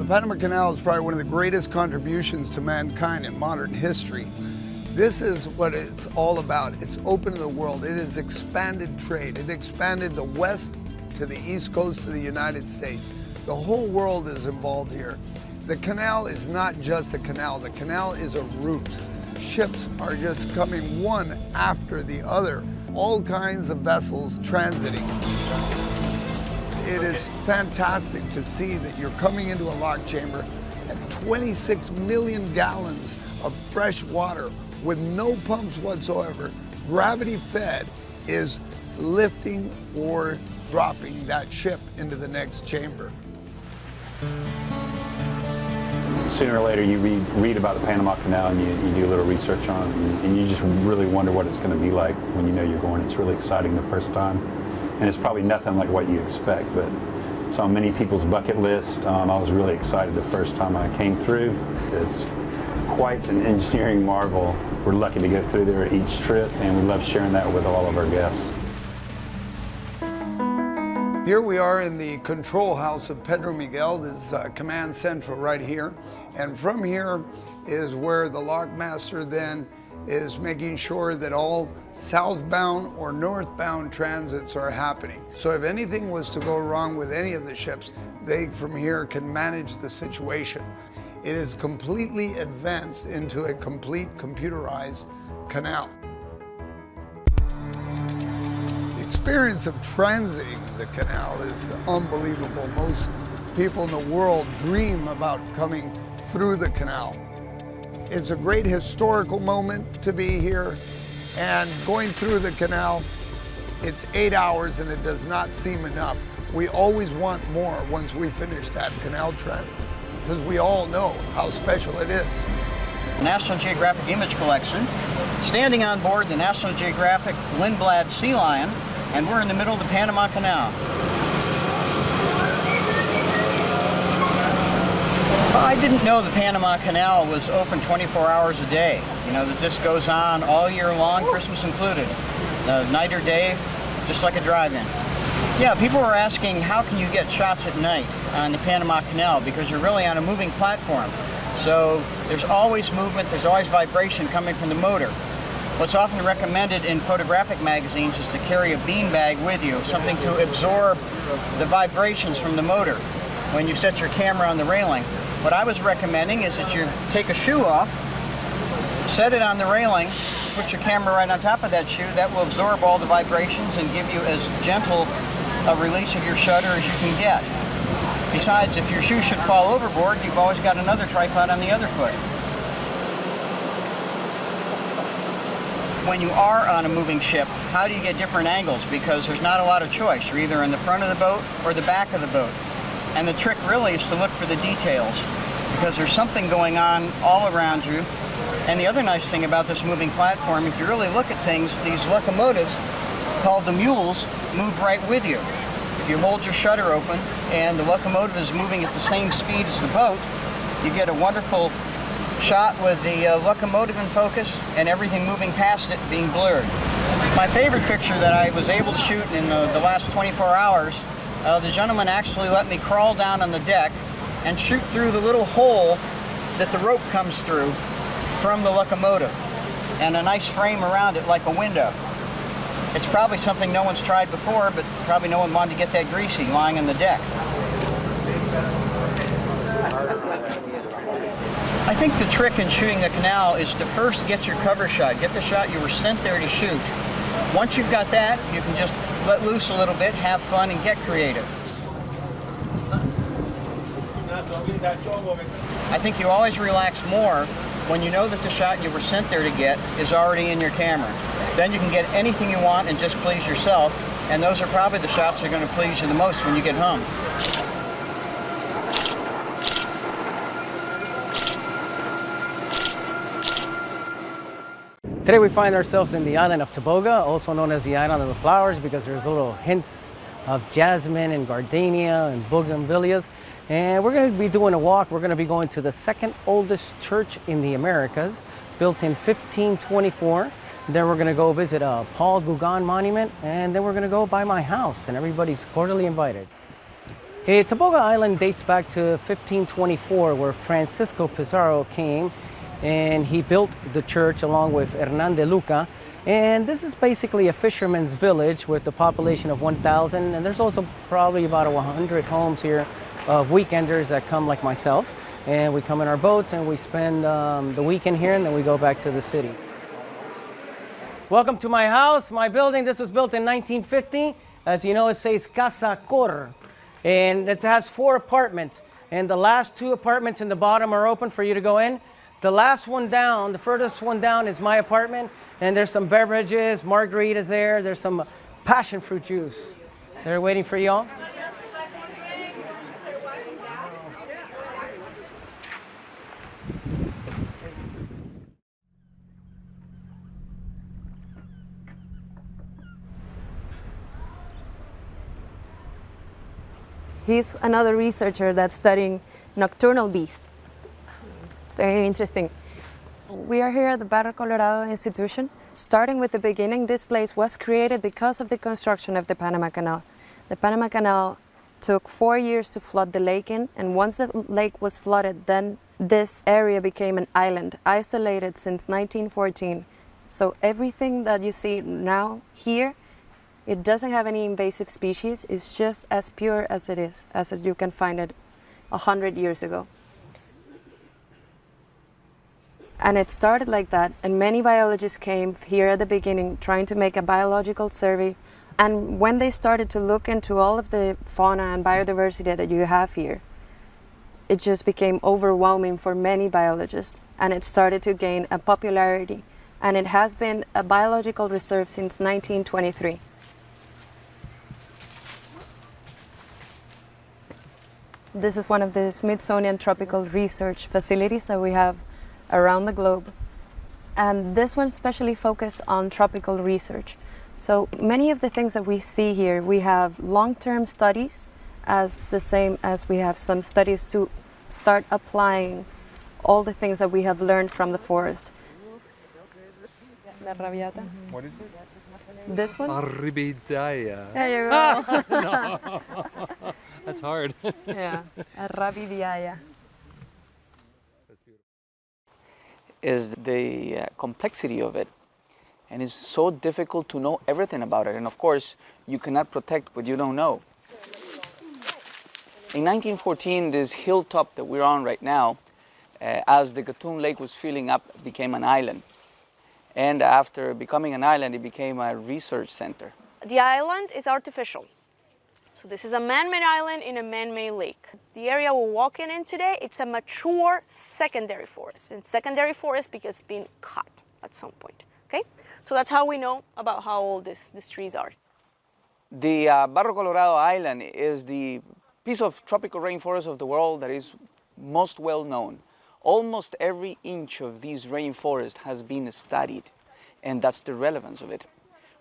Panama Canal is probably one of the greatest contributions to mankind in modern history. This is what it's all about. It's open to the world. It has expanded trade. It expanded the west to the east coast of the United States. The whole world is involved here. The canal is not just a canal. The canal is a route. Ships are just coming one after the other. All kinds of vessels transiting. It is fantastic to see that you're coming into a lock chamber and 26 million gallons of fresh water with no pumps whatsoever, gravity fed, is lifting or dropping that ship into the next chamber. Sooner or later you read about the Panama Canal and you do a little research on it, and you just really wonder what it's going to be like when you know you're going. It's really exciting the first time, and it's probably nothing like what you expect, but it's on many people's bucket list. I was really excited the first time I came through. It's quite an engineering marvel. We're lucky to get through there each trip, and we love sharing that with all of our guests. Here we are in the control house of Pedro Miguel. This is Command Central right here. And from here is where the lockmaster then is making sure that all southbound or northbound transits are happening. So if anything was to go wrong with any of the ships, they from here can manage the situation. It is completely advanced into a complete computerized canal. The experience of transiting the canal is unbelievable. Most people in the world dream about coming through the canal. It's a great historical moment to be here, and going through the canal, it's 8 hours and it does not seem enough. We always want more once we finish that canal transit, because we all know how special it is. National Geographic image collection, standing on board the National Geographic Lindblad Sea Lion, and we're in the middle of the Panama Canal. I didn't know the Panama Canal was open 24 hours a day. You know, that this goes on all year long, Christmas included. Night or day, just like a drive-in. Yeah, people were asking, how can you get shots at night on the Panama Canal? Because you're really on a moving platform. So there's always movement, there's always vibration coming from the motor. What's often recommended in photographic magazines is to carry a beanbag with you, something to absorb the vibrations from the motor when you set your camera on the railing. What I was recommending is that you take a shoe off, set it on the railing, put your camera right on top of that shoe. That will absorb all the vibrations and give you as gentle a release of your shutter as you can get. Besides, if your shoe should fall overboard, you've always got another tripod on the other foot. When you are on a moving ship, how do you get different angles? Because there's not a lot of choice. You're either in the front of the boat or the back of the boat. And the trick really is to look for the details, because there's something going on all around you. And the other nice thing about this moving platform, if you really look at things, these locomotives, called the mules, move right with you. If you hold your shutter open and the locomotive is moving at the same speed as the boat, you get a wonderful shot with the locomotive in focus and everything moving past it being blurred. My favorite picture that I was able to shoot in the last 24 hours, the gentleman actually let me crawl down on the deck and shoot through the little hole that the rope comes through from the locomotive, and a nice frame around it like a window. It's probably something no one's tried before, but probably no one wanted to get that greasy lying on the deck. I think the trick in shooting the canal is to first get your cover shot, get the shot you were sent there to shoot. Once you've got that, you can just let loose a little bit, have fun, and get creative. I think you always relax more when you know that the shot you were sent there to get is already in your camera. Then you can get anything you want and just please yourself, and those are probably the shots that are going to please you the most when you get home. Today we find ourselves in the island of Toboga, also known as the Island of the Flowers, because there's little hints of jasmine and gardenia and bougainvilleas. And we're going to be doing a walk. We're going to be going to the second oldest church in the Americas, built in 1524. Then we're going to go visit Paul Gauguin Monument, and then we're going to go by my house, and everybody's cordially invited. Toboga Island dates back to 1524, where Francisco Pizarro came and he built the church along with Hernan de Luca. And this is basically a fisherman's village with a population of 1,000, and there's also probably about 100 homes here of weekenders that come like myself. And we come in our boats and we spend the weekend here, and then we go back to the city. Welcome to my house, my building. This was built in 1950. As you know, it says Casa Cor, and it has 4 apartments. And the last 2 apartments in the bottom are open for you to go in. The last one down, the furthest one down, is my apartment, and there's some beverages, margaritas there. There's some passion fruit juice. They're waiting for y'all. He's another researcher that's studying nocturnal beasts. It's very interesting. We are here at the Barrio Colorado institution. Starting with the beginning, this place was created because of the construction of the Panama Canal. The Panama Canal took 4 years to flood the lake in, and once the lake was flooded, then this area became an island, isolated since 1914. So everything that you see now here, it doesn't have any invasive species. It's just as pure as it is, as you can find it 100 years ago. And it started like that, and many biologists came here at the beginning trying to make a biological survey. And when they started to look into all of the fauna and biodiversity that you have here, it just became overwhelming for many biologists, and it started to gain a popularity. And it has been a biological reserve since 1923. This is one of the Smithsonian tropical research facilities that we have around the globe. And this one especially focuses on tropical research. So many of the things that we see here, we have long-term studies, as the same as we have some studies to start applying all the things that we have learned from the forest. La rabiata. What is it? This one? Arrabidaya. There you go. No. That's hard. Yeah, Arrabidaya. Is the complexity of it, and it's so difficult to know everything about it, and of course you cannot protect what you don't know. In 1914, this hilltop that we're on right now, as the Gatun Lake was filling up, became an island, and after becoming an island, it became a research center. The island is artificial. So this is a man-made island in a man-made lake. The area we're walking in today, it's a mature secondary forest. And secondary forest because it's been cut at some point, okay? So that's how we know about how old these trees are. The Barrio Colorado Island is the piece of tropical rainforest of the world that is most well known. Almost every inch of this rainforest has been studied, and that's the relevance of it.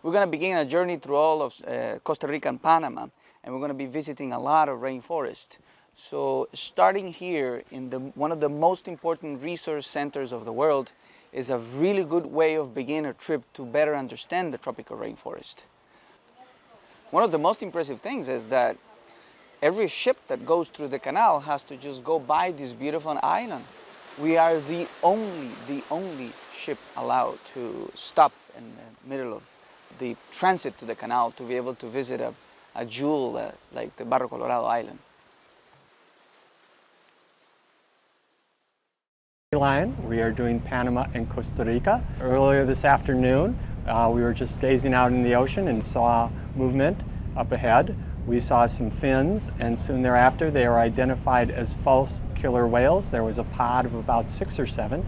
We're going to begin a journey through all of Costa Rica and Panama, and we're going to be visiting a lot of rainforest. So starting here in one of the most important research centers of the world is a really good way of beginning a trip to better understand the tropical rainforest. One of the most impressive things is that every ship that goes through the canal has to just go by this beautiful island. We are the only ship allowed to stop in the middle of the transit to the canal to be able to visit a jewel like the Barrio Colorado Island. Line. We are doing Panama and Costa Rica. Earlier this afternoon, we were just gazing out in the ocean and saw movement up ahead. We saw some fins, and soon thereafter they are identified as false killer whales. There was a pod of about 6 or 7.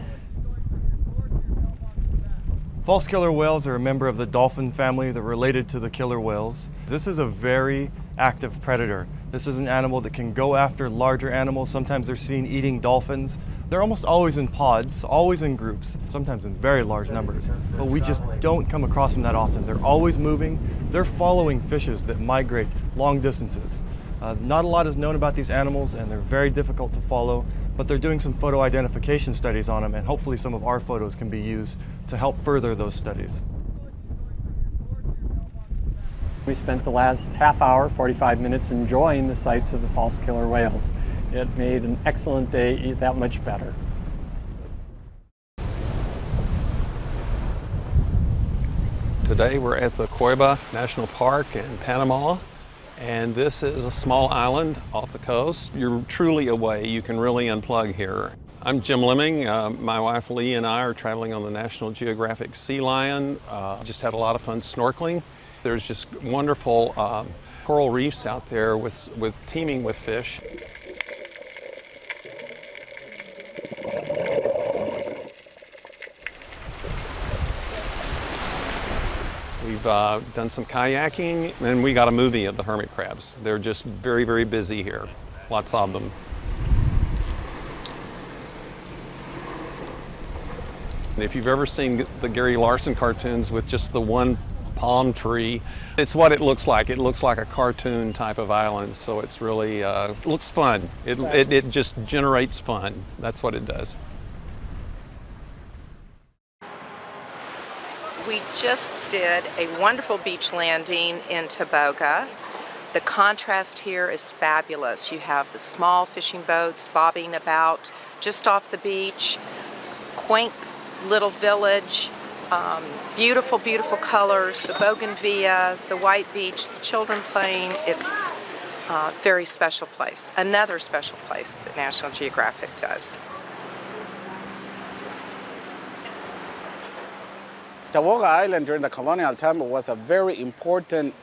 False killer whales are a member of the dolphin family that are related to the killer whales. This is a very active predator. This is an animal that can go after larger animals. Sometimes they're seen eating dolphins. They're almost always in pods, always in groups, sometimes in very large numbers. But we just don't come across them that often. They're always moving. They're following fishes that migrate long distances. Not a lot is known about these animals, and they're very difficult to follow, but they're doing some photo identification studies on them, and hopefully some of our photos can be used to help further those studies. We spent the last half hour, 45 minutes, enjoying the sights of the false killer whales. It made an excellent day that much better. Today we're at the Cueva National Park in Panama, and this is a small island off the coast. You're truly away. You can really unplug here. I'm Jim Lemming. My wife Lee and I are traveling on the National Geographic Sea Lion. Just had a lot of fun snorkeling. There's just wonderful coral reefs out there with teeming with fish. We've done some kayaking, and we got a movie of the hermit crabs. They're just very, very busy here. Lots of them. And if you've ever seen the Gary Larson cartoons with just the one palm tree, it's what it looks like. It looks like a cartoon type of island, so it's really, looks fun. It just generates fun. That's what it does. We just did a wonderful beach landing in Toboga. The contrast here is fabulous. You have the small fishing boats bobbing about just off the beach, quaint little village, beautiful, beautiful colors, the bougainvillea, the white beach, the children playing. It's a very special place, another special place that National Geographic does. Toboga Island during the colonial time was a very important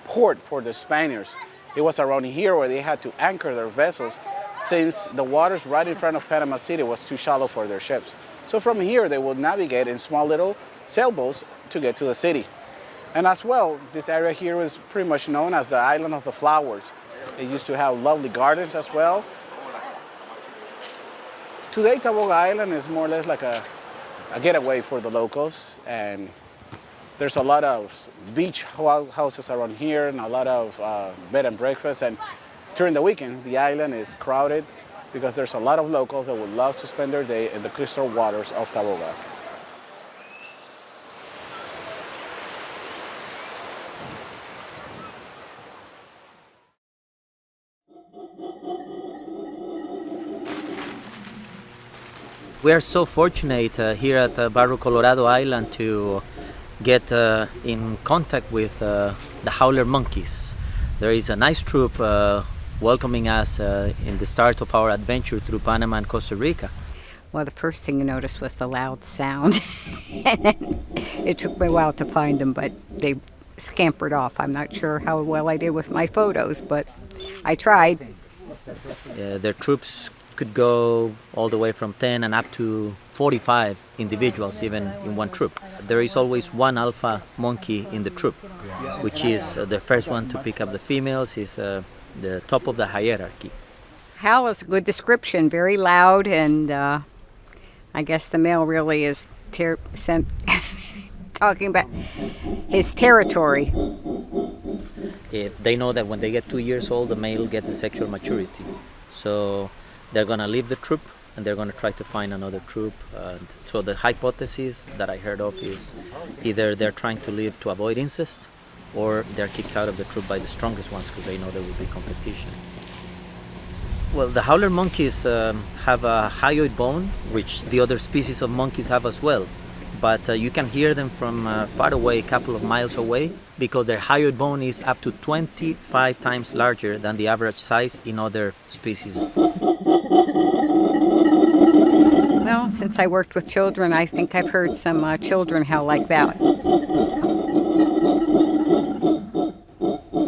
port for the Spaniards. It was around here where they had to anchor their vessels since the waters right in front of Panama City was too shallow for their ships. So from here they would navigate in small little sailboats to get to the city. And as well, this area here is pretty much known as the Island of the Flowers. It used to have lovely gardens as well. Today Toboga Island is more or less like a getaway for the locals, and there's a lot of beach houses around here and a lot of bed and breakfast, and during the weekend the island is crowded because there's a lot of locals that would love to spend their day in the crystal waters of Toboga. We are so fortunate here at Barrio Colorado Island to get in contact with the howler monkeys. There is a nice troop welcoming us in the start of our adventure through Panama and Costa Rica. Well, the first thing you noticed was the loud sound. And then it took me a while to find them, but they scampered off. I'm not sure how well I did with my photos, but I tried. Their troops could go all the way from 10 and up to 45 individuals even in one troop. There is always one alpha monkey in the troop, which is the first one to pick up the females, is the top of the hierarchy. Howl is a good description, very loud, and I guess the male really is talking about his territory. They know that when they get 2 years old, the male gets a sexual maturity. So they're going to leave the troop and they're going to try to find another troop. So the hypothesis that I heard of is either they're trying to leave to avoid incest, or they're kicked out of the troop by the strongest ones because they know there will be competition. Well, the howler monkeys have a hyoid bone, which the other species of monkeys have as well. But you can hear them from far away, a couple of miles away, because their hyoid bone is up to 25 times larger than the average size in other species. Well, since I worked with children, I think I've heard some children howl like that.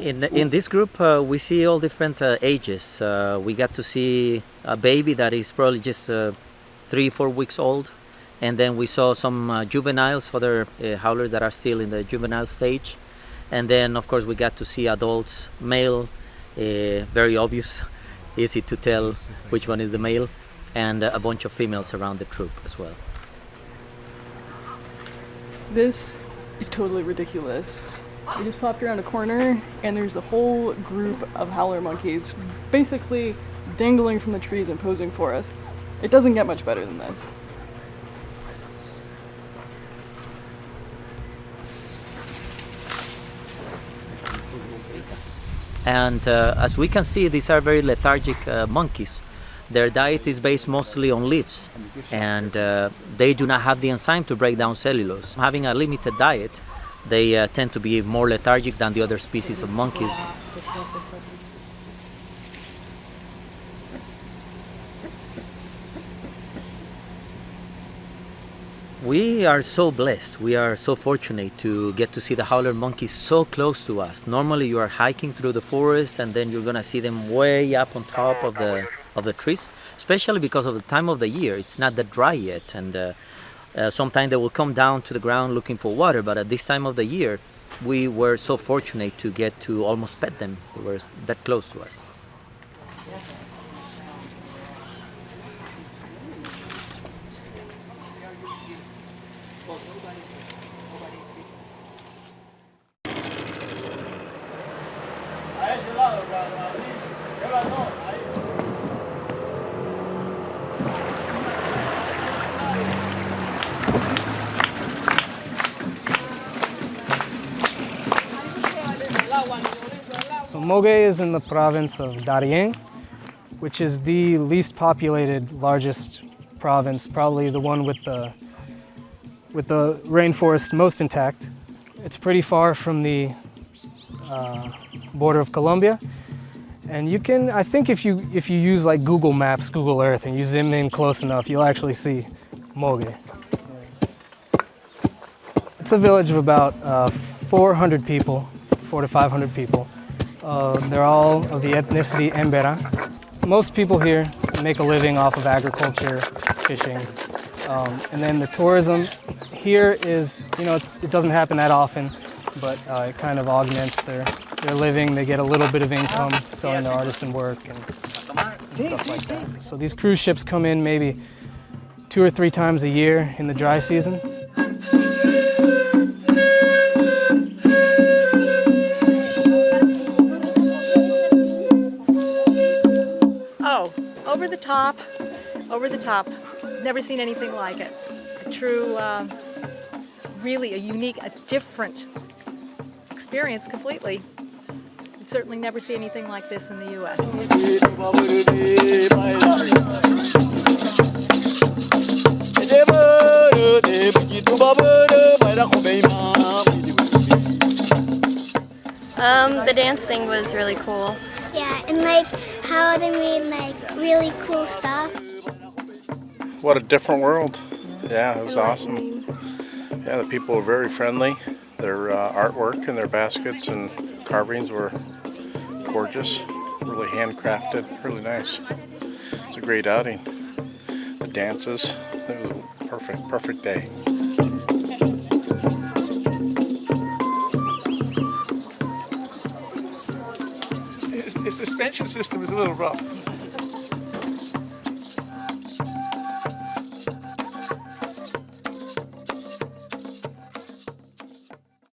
In this group, we see all different ages. We got to see a baby that is probably just 3-4 weeks old. And then we saw some juveniles, other howlers that are still in the juvenile stage. And then, of course, we got to see adults, male, very obvious, easy to tell which one is the male, and a bunch of females around the troop as well. This is totally ridiculous. We just popped around a corner, and there's a whole group of howler monkeys basically dangling from the trees and posing for us. It doesn't get much better than this. And as we can see, these are very lethargic monkeys. Their diet is based mostly on leaves, and they do not have the enzyme to break down cellulose. Having a limited diet, they tend to be more lethargic than the other species of monkeys. We are so blessed, we are so fortunate to get to see the howler monkeys so close to us. Normally you are hiking through the forest and then you're gonna see them way up on top of the trees, especially because of the time of the year. It's not that dry yet, and sometimes they will come down to the ground looking for water, but at this time of the year we were so fortunate to get to almost pet them. They were that close to us. So Mogue is in the province of Darien, which is the least populated, largest province, probably the one with the rainforest most intact. It's pretty far from the border of Colombia, and you can, I think if you use like Google Maps, Google Earth, and you zoom in close enough, you'll actually see Mogue. It's a village of about 400 people, 400 to 500 people. They're all of the ethnicity Embera. Most people here make a living off of agriculture, fishing, and then the tourism here is, it doesn't happen that often, but it kind of augments their living. They get a little bit of income selling their artisan work and stuff like that. So these cruise ships come in maybe 2 or 3 times a year in the dry season. Oh, over the top. Never seen anything like it. A true, really a unique, a different experience completely. You'd certainly never see anything like this in the U.S. The dance thing was really cool. Yeah, and like how they made like really cool stuff. What a different world. Yeah, it was awesome. Yeah, the people were very friendly. Their artwork and their baskets and carvings were gorgeous, really handcrafted, really nice. It's a great outing. The dances, it was a perfect day. The suspension system is a little rough.